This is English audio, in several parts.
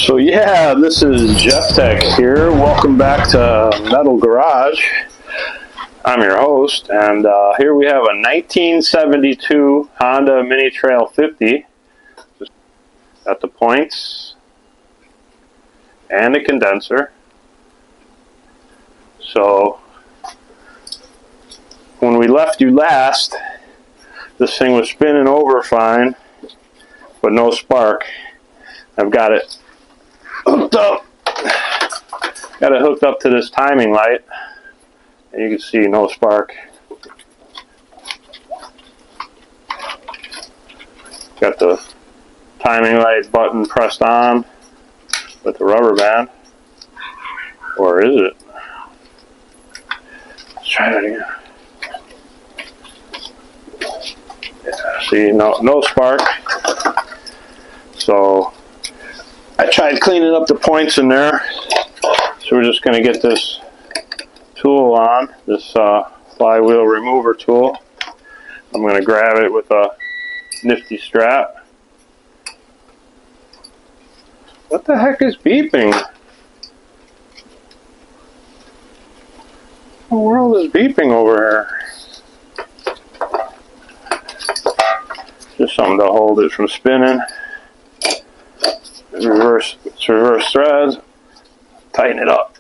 So yeah, this is Jeff Tech here. Welcome back to Metal Garage. I'm your host, and here we have a 1972 Honda Mini Trail 50. Got the points and the condenser. So when we left you last, this thing was spinning over fine, but no spark. I've got it hooked up. Got it hooked up to this timing light, and you can see no spark. Got the timing light button pressed on with the rubber band, or is it? Let's try that again. Yeah, see, no spark. So I tried cleaning up the points in there. So we're just going to get this tool on, this flywheel remover tool. I'm going to grab it with a nifty strap. What the heck is beeping? What the world is beeping over here? Just something to hold it from spinning. Reverse threads. Tighten it up.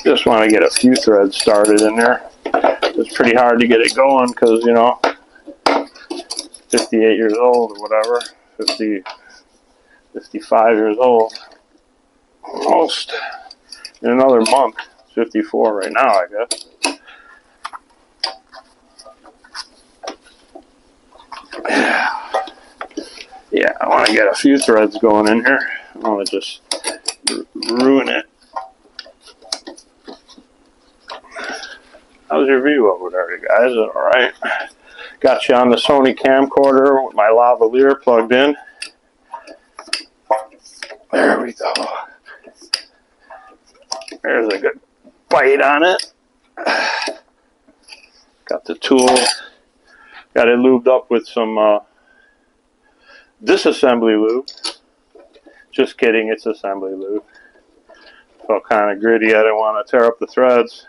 Just want to get a few threads started in there. It's pretty hard to get it going because, you know, 58 years old or whatever, 55 years old, almost. In another month, 54 right now, I guess. Yeah, I want to get a few threads going in here. I don't want to just ruin it. How's your view over there, you guys? Alright. Got you on the Sony camcorder with my lavalier plugged in. There we go. There's a good bite on it. Got the tool. Got it lubed up with some disassembly lube. Just kidding, it's assembly lube. Felt kind of gritty. I didn't want to tear up the threads.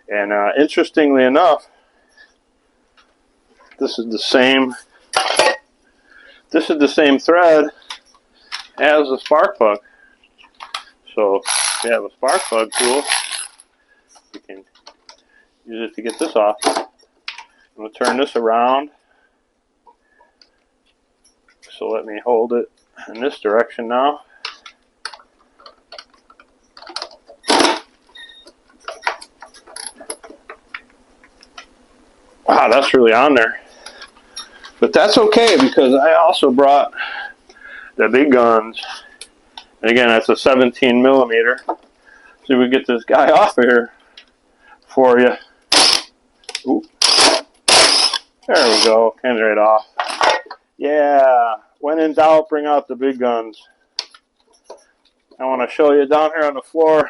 And interestingly enough, this is the same thread as the spark plug. So if you have a spark plug tool, you can use it to get this off. I'm going to turn this around. So let me hold it in this direction now. Wow, that's really on there. But that's okay because I also brought the big guns. And again, that's a 17 millimeter. So we get this guy off of here for you. Ooh. There we go. Came right off. Yeah. When in doubt, bring out the big guns. I want to show you down here on the floor.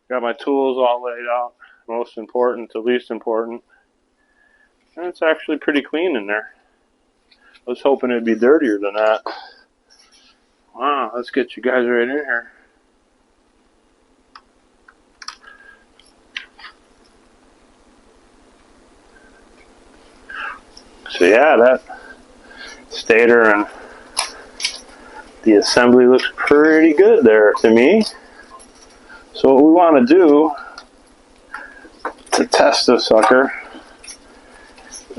Got my tools all laid out. Most important to least important. And it's actually pretty clean in there. I was hoping it'd be dirtier than that. Wow, let's get you guys right in here. So yeah, that stator and the assembly looks pretty good there to me. So what we want to do to test this sucker,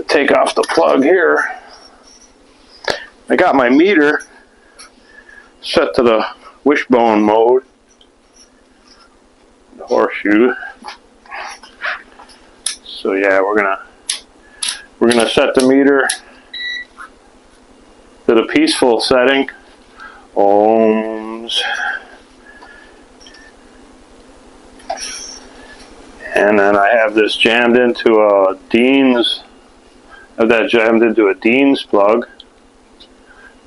take off the plug here. I got my meter set to the wishbone mode, the horseshoe. So yeah, we're gonna set the meter to the peaceful setting, ohms, and then I have this jammed into a Dean's. Have that jammed into a Dean's plug.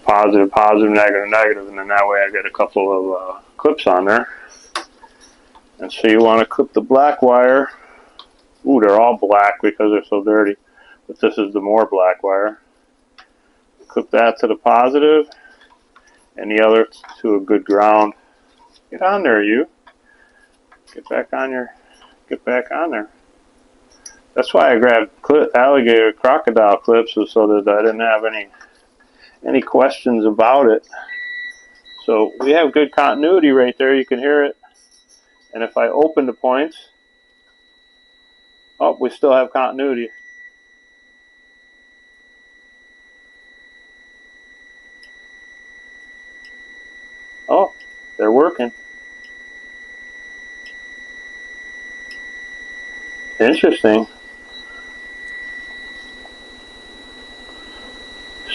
Positive, positive, negative, negative, and then that way I get a couple of clips on there. And so you want to clip the black wire. Ooh, they're all black because they're so dirty. but this is the more black wire. Clip that to the positive, and the other to a good ground. Get on there, you. Get back on there. That's why I grabbed alligator crocodile clips, so that I didn't have any questions about it. So we have good continuity right there. You can hear it. And if I open the points, oh, we still have continuity. Oh, they're working. Interesting.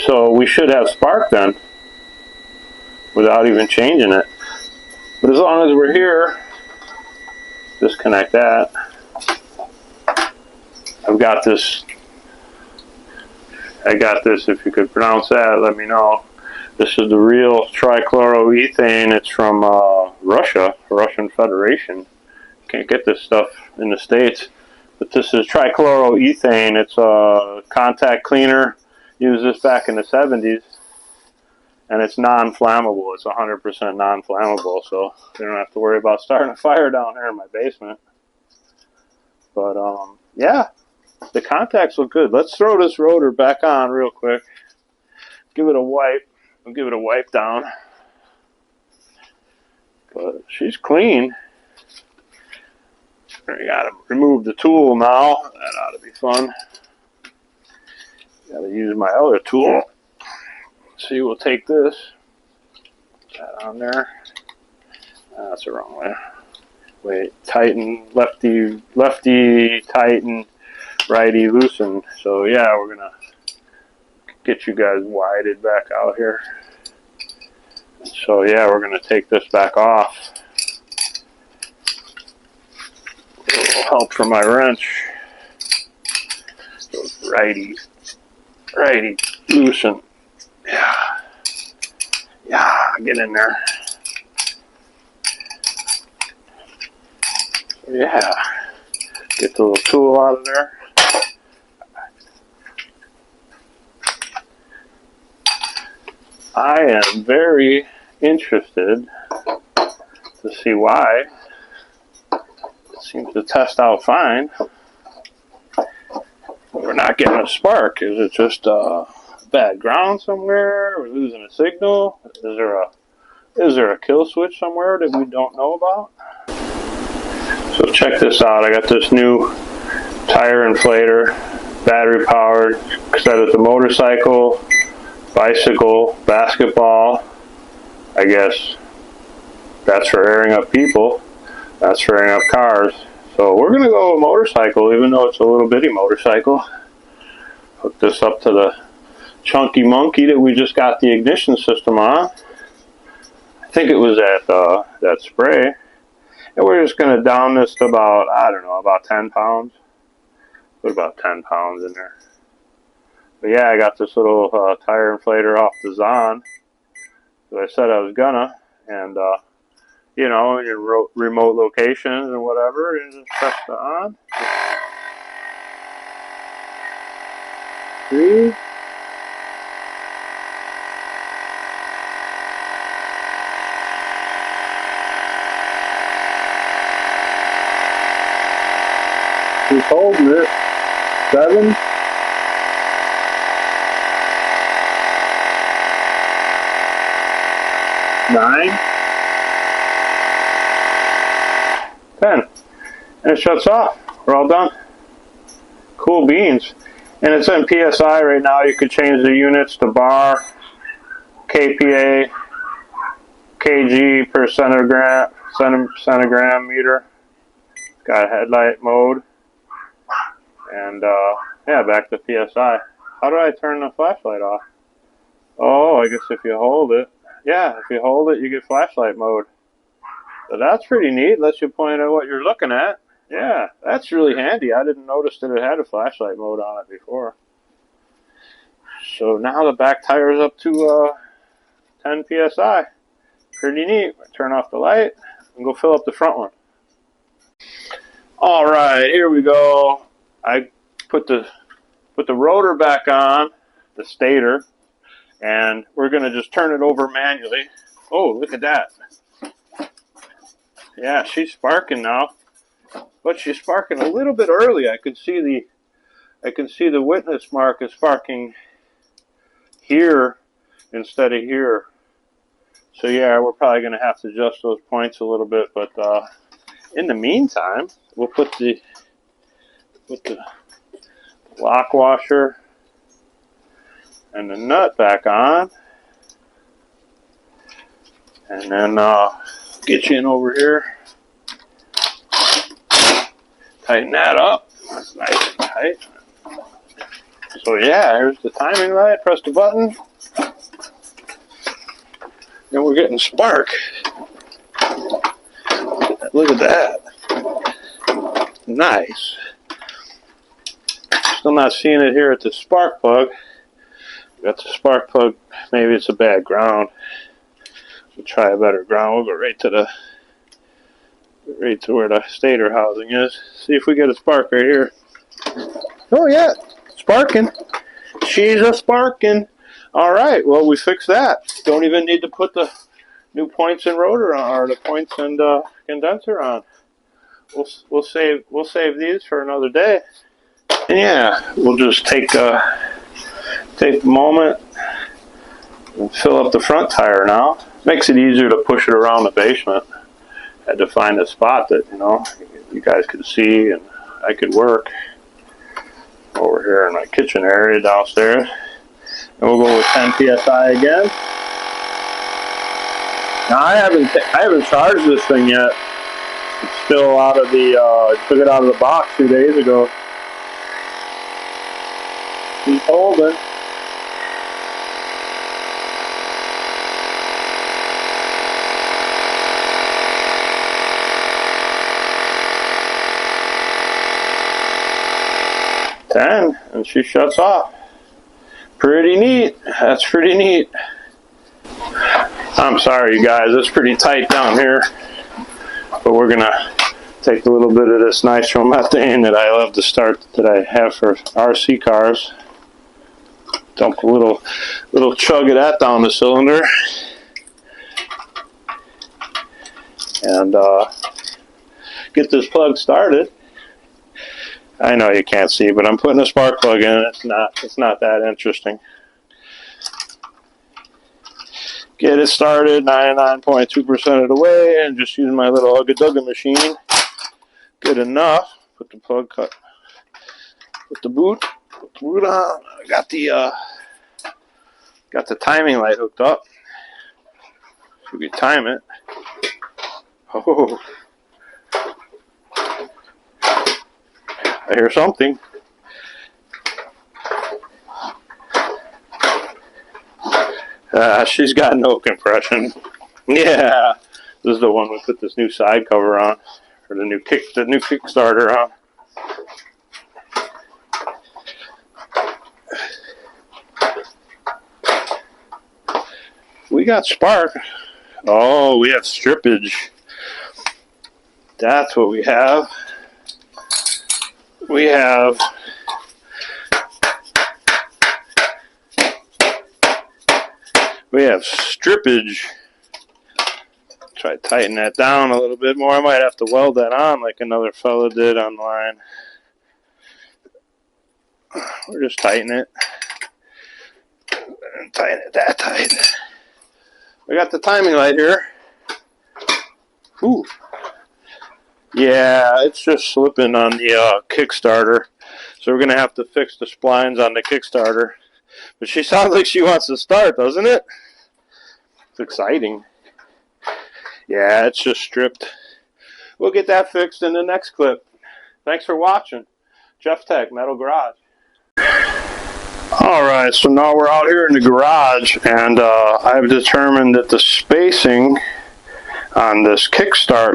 So we should have spark then, without even changing it. But as long as we're here, disconnect that. I got this, if you could pronounce that, let me know. This is the real trichloroethane. It's from Russia, Russian Federation. Can't get this stuff in the States. But this is trichloroethane. It's a contact cleaner. Used this back in the 70s. And it's non-flammable. It's 100% non-flammable. So you don't have to worry about starting a fire down here in my basement. But yeah, the contacts look good. Let's throw this rotor back on real quick. Give it a wipe. I'll give it a wipe down. But she's clean. I gotta remove the tool now. That ought to be fun. Gotta use my other tool. See, we'll take this. Put that on there. That's the wrong way. Wait, tighten, lefty, tighten, righty, loosen. So yeah, we're gonna get you guys widened back out here. So yeah, we're gonna take this back off. A little help from my wrench. Righty, loosen. Yeah, get in there. Yeah, get the little tool out of there. I am very interested to see why. It seems to test out fine. We're not getting a spark. Is it just bad ground somewhere? We're losing a signal? Is there a kill switch somewhere that we don't know about? So check this out. I got this new tire inflator, battery powered. Set it to motorcycle, bicycle, basketball. I guess that's for airing up people. That's for airing up cars. So we're going to go with motorcycle, even though it's a little bitty motorcycle. Hook this up to the chunky monkey that we just got the ignition system on. I think it was at that spray. And we're just going to down this to about, I don't know, about 10 pounds. Put about 10 pounds in there. But yeah, I got this little tire inflator off the Zon. As I said I was gonna. And, you know, in your remote locations and whatever, and just press the on. 3. He's holding it. 7. 9. 10. And it shuts off. We're all done. Cool beans. And it's in PSI right now. You could change the units to bar, kPa, kg per centigram meter. It's got a headlight mode. And yeah, back to PSI. How do I turn the flashlight off? Oh, I guess if you hold it. Yeah, if you hold it, you get flashlight mode. So that's pretty neat. Lets you point at what you're looking at. Yeah, that's really handy. I didn't notice that it had a flashlight mode on it before. So now the back tire is up to 10 PSI. Pretty neat. Turn off the light and go fill up the front one. All right, here we go. I put the put the rotor back on, the stator, and we're going to just turn it over manually. Oh, look at that. Yeah, she's sparking now, but she's sparking a little bit early. I can see the witness mark is sparking here instead of here. So yeah, we're probably going to have to adjust those points a little bit, but in the meantime, we'll put the lock washer and the nut back on, and then get you in over here, tighten that up. That's nice and tight. So yeah, here's the timing light. Press the button, and we're getting spark. Look at that. Nice. Still not seeing it here at the spark plug. Got the spark plug. Maybe it's a bad ground. We'll try a better ground. We'll go right to where the stator housing is. See if we get a spark right here. Oh yeah, sparking. She's a sparking. All right. Well, we fixed that. Don't even need to put the new points and rotor on, or the points and condenser on. We'll save these for another day. And yeah, we'll just take a moment and fill up the front tire now. Makes it easier to push it around the basement. Had to find a spot that, you guys could see and I could work over here in my kitchen area downstairs. And we'll go with 10 psi again. Now I haven't charged this thing yet. It's still out of the I took it out of the box 2 days ago. Keep holding. And she shuts off. Pretty neat. That's pretty neat. I'm sorry, you guys. It's pretty tight down here. But we're going to take a little bit of this nitromethane that I love to start, that I have for RC cars. Dump a little chug of that down the cylinder. And get this plug started. I know you can't see, but I'm putting a spark plug in. It's not that interesting. Get it started 99.2% of the way, and just use my little Ugga-Dugga machine. Good enough. Put the plug cut. Put the boot on. I got the timing light hooked up. So we can time it. Oh. I hear something. She's got no compression. Yeah, this is the one we put this new side cover on, or the new kickstarter on. We got spark. Oh, we have strippage. That's what we have. We have strippage. Try to tighten that down a little bit more. I might have to weld that on like another fella did online. We're just tightening it. And tighten it that tight. We got the timing light here. Ooh. Yeah, it's just slipping on the kickstarter. So we're going to have to fix the splines on the kickstarter. But she sounds like she wants to start, doesn't it? It's exciting. Yeah, it's just stripped. We'll get that fixed in the next clip. Thanks for watching. Jeff Tech, Metal Garage. Alright, so now we're out here in the garage, and I've determined that the spacing on this kickstart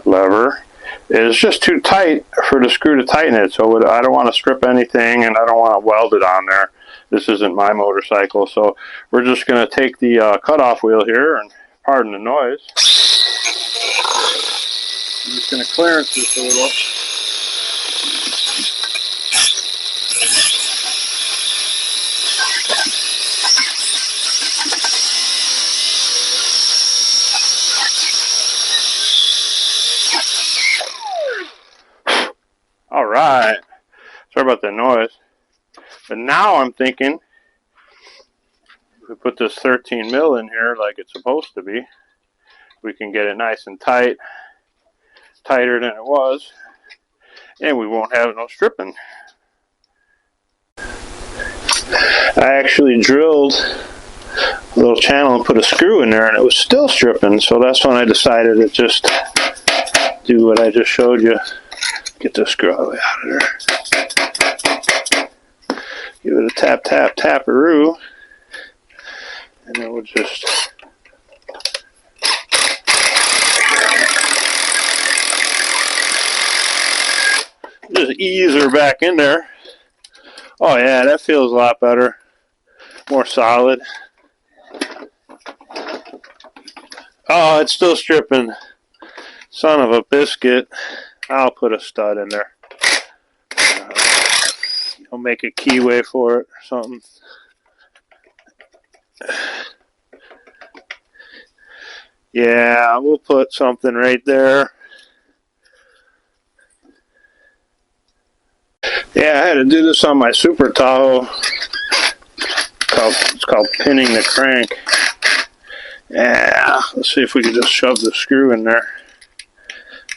lever is just too tight for the screw to tighten it. So I don't want to strip anything, and I don't want to weld it on there. This isn't my motorcycle, so we're just going to take the cutoff wheel here, and pardon the noise. I'm just going to clearance this a little. Sorry about the noise. But now I'm thinking, if we put this 13 mil in here like it's supposed to be, we can get it nice and tight, tighter than it was, and we won't have no stripping. I actually drilled a little channel and put a screw in there, and it was still stripping, so that's when I decided to just do what I just showed you. Get the screw all the way out of there. Give it a tap, tap, taparoo, and then we'll just ease her back in there. Oh yeah, that feels a lot better. More solid. Oh, it's still stripping. Son of a biscuit. I'll put a stud in there. I'll make a keyway for it or something. Yeah, we'll put something right there. Yeah, I had to do this on my Super Tahoe. It's called pinning the crank. Yeah, let's see if we can just shove the screw in there.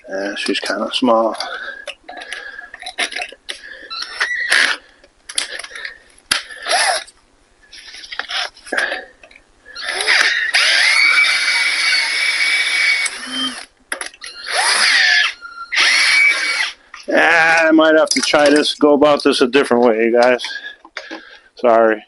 Yeah, she's kind of small. I might have to try this, go about this a different way, you guys. Sorry.